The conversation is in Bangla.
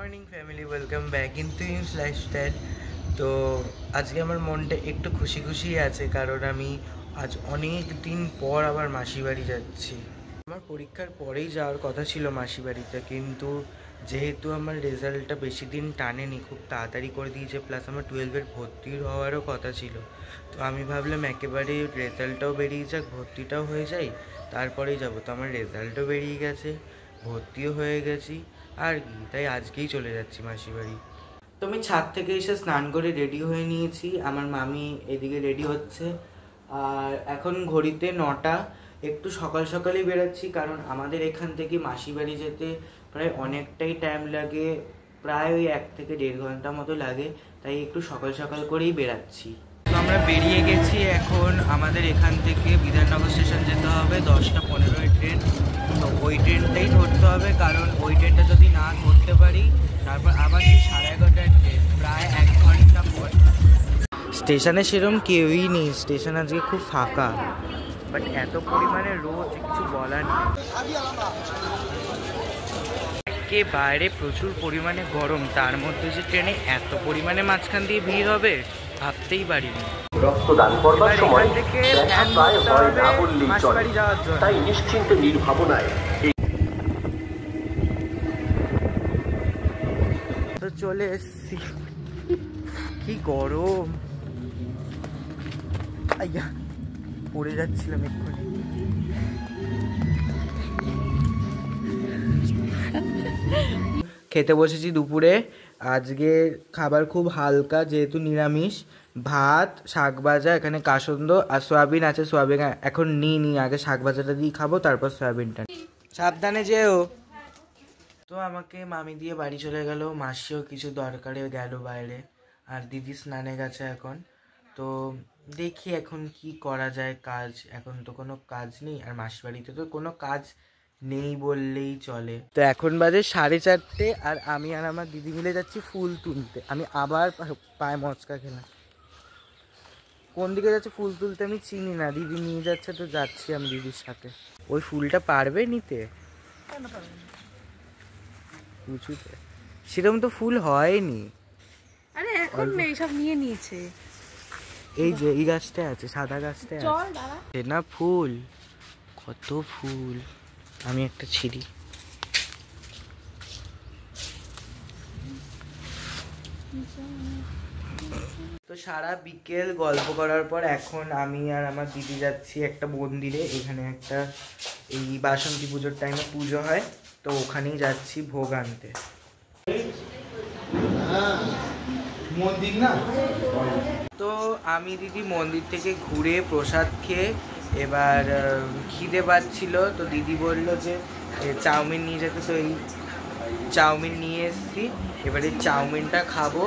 Morning family, welcome back into use lifestyle. তো আজকে আমার মনটা একটু খুশি খুশি আছে, কারণ আমি আজ অনেক দিন পর আবার মাসি বাড়ি যাচ্ছি। আমার পরীক্ষার পরেই যাওয়ার কথা ছিল মাসি বাড়িতে, কিন্তু যেহেতু আমার রেজাল্টটা বেশি দিন টানেনি, খুব তাড়াতাড়ি করে দিয়েছে, প্লাস আমার 12-এর ভর্তির হওয়ারও কথা ছিল। তো আমি ভাবলাম একেবারে রেজাল্টটাও বেরিয়ে যাক, ভর্তিটাও হয়ে যায়, তারপরেই যাব। তো আমার রেজাল্টও বেরিয়ে গেছে, ভর্তিও হয়ে গেছি, আর কি, তাই আজকেই চলে যাচ্ছি মাসি বাড়ি। তো আমি ছাদ থেকে এসে স্নান করে রেডি হয়ে নিয়েছি, আমার মামি এদিকে রেডি হচ্ছে, আর এখন ঘড়িতে 9টা। একটু সকাল সকালই বেরোচ্ছি, কারণ আমাদের এখান থেকে মাসি বাড়ি যেতে প্রায় অনেকটাই টাইম লাগে, প্রায় ওই 1 থেকে 1.5 ঘন্টা মতো লাগে, তাই একটু সকাল সকাল করেই বেরাচ্ছি। তো আমরা বেরিয়ে গেছি, এখন আমাদের এখান থেকে বিধাননগর স্টেশন যেতে হবে, 10টা 15-এর ট্রেন। তো ওই ট্রেনটাই ধরতে হবে, কারণ ওই ট্রেনটা যদি না ধরতে পারি তারপর আবার সেই 11:30টার ট্রেন, প্রায় 1 ঘন্টা পর। স্টেশনে সেরকম কেউই নেই, স্টেশন আজকে খুব ফাঁকা, বাট এত পরিমাণে রোদ কিছু বলার নেই। একেবারে প্রচুর পরিমাণে গরম, তার মধ্যে যে ট্রেনে এত পরিমাণে মাঝখান দিয়ে ভিড় হবে ভাবতেই পারিনি। রক্তদান করবার সময় প্রায় হয় না বললেই চলে, তাই নিশ্চিন্তে নির্ভাবনায় তো চলে এসছি। কি গরম, আইয়া পড়ে যাচ্ছিলাম এক্ষুনি। খেতে বসেছি দুপুরে, আজকে খাবার খুব হালকা, যেহেতু নিরামিষ। ভাত, শাক ভাজা, এখানে কাসন্দ আর সয়াবিন আছে। সয়াবিন এখন নিই, আগে শাক ভাজাটা দিয়ে খাবো, তারপর সয়াবিনটা। সাবধানে যেও। তো আমাকে মামি দিয়ে বাড়ি চলে গেল, মাসিও কিছু দরকারে গেল বাইরে, আর দিদি স্নানে গেছে এখন। তো দেখি এখন কি করা যায় কাজ, এখন তো কোনো কাজ নেই, আর মাসি বাড়িতে তো কোনো কাজ নেই বললেই চলে। তো এখন বাজে 4:30, আর আমি আর আমার দিদি মিলে যাচ্ছি ফুল তুলতে। আমি আবার পায়ে মচকা খেলাম। কোন দিকে যাচ্ছে ফুল তুলতে আমি চিনি না, দিদি নিয়ে যাচ্ছে, তো যাচ্ছি আমি দিদির সাথে। ওই ফুলটা পারবে নিতে? উঁচুতে সেরকম তো ফুল হয়নি। আরে এখন নেই, সব নিয়ে নিয়েছে। এই যে এই গাছটা আছে, সাদা গাছটা আছে না, ফুল কত ফুল। আমি একটা ছিঁড়ি। তো সারা বিকেল গল্প করার পর এখন আমি আর আমার দিদি যাচ্ছি একটা মন্দিরে। এখানে একটা এই বাসন্তী পুজোর টাইমে পুজো হয়, তো ওখানেই যাচ্ছি ভোগ আনতে। মন্দির না, তো আমি দিদি মন্দির থেকে ঘুরে প্রসাদ খেয়ে এবার খিদে পাচ্ছিল, তো দিদি বললো যে চাউমিন নিয়ে যেতে, তো এই চাউমিন নিয়ে এসেছি, এবারে চাউমিনটা খাবো।